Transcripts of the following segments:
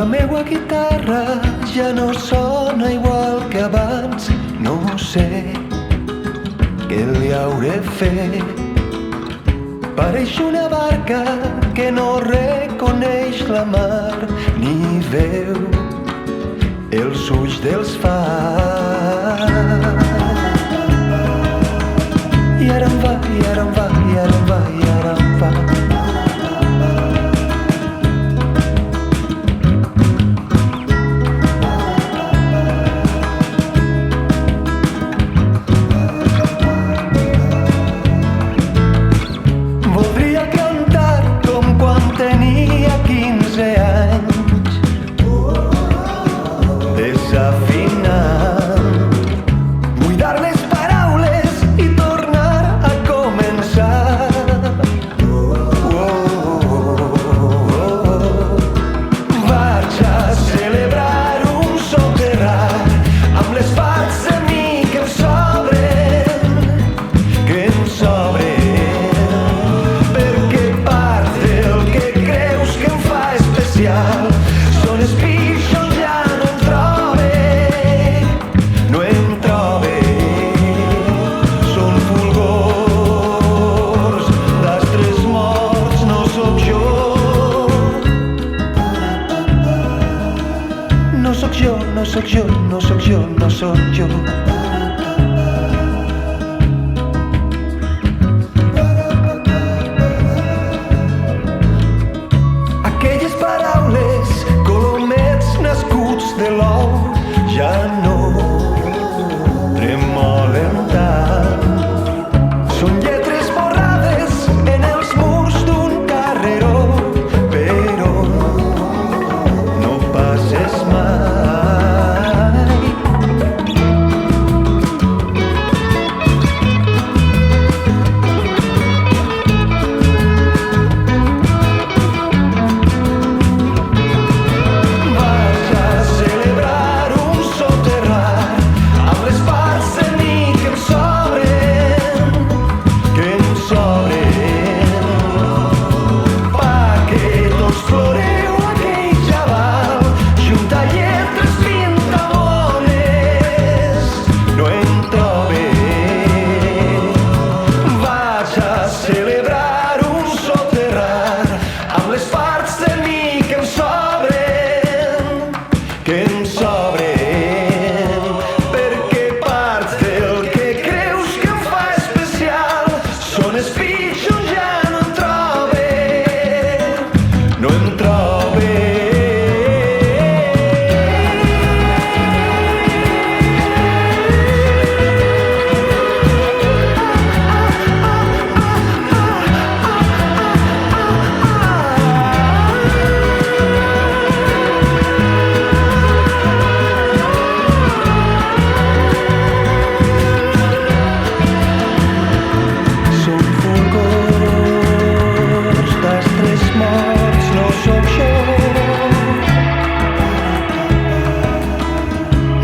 La meua guitarra ja no sona igual que abans. No sé què li hauré fet. Pareix una barca que no reconeix la mar ni veu els ulls dels fars. I ara em va, i ara em va, i ara em va, i ara em va. Voldria cantar com quan tenia 15 anys, desafinant, buidar les paraules i tornar a començar. Vaig a celebrar un soterrar amb les parts de mi que em sobren, perquè part del que creus que em fa especial són els pixos, ja no em trobe, no em trobe. Són fulgors d'astres morts, no sóc jo. No sóc jo, no sóc jo, no sóc jo, no sóc jo. Aquelles paraules, colomets nascuts de l'ou, ja no tremolen tant. Són lletres borrades en els murs d'un carreró, però no passes mai. Vaig a celebrar un soterrar amb les parts de mi que em sobren, perquè tots ploreu aquell xaval junt a lletres pintamones. No em trobe. Vaig a celebrar un soterrar amb les parts de mi que em sobren, perquè part del que creus que em fa especial són els pitjors, ja no em trobe, no em trobe. Són fulgors d'astres morts, no sóc jo.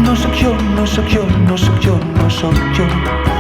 No sóc jo, no sóc jo, no sóc jo, no sóc jo.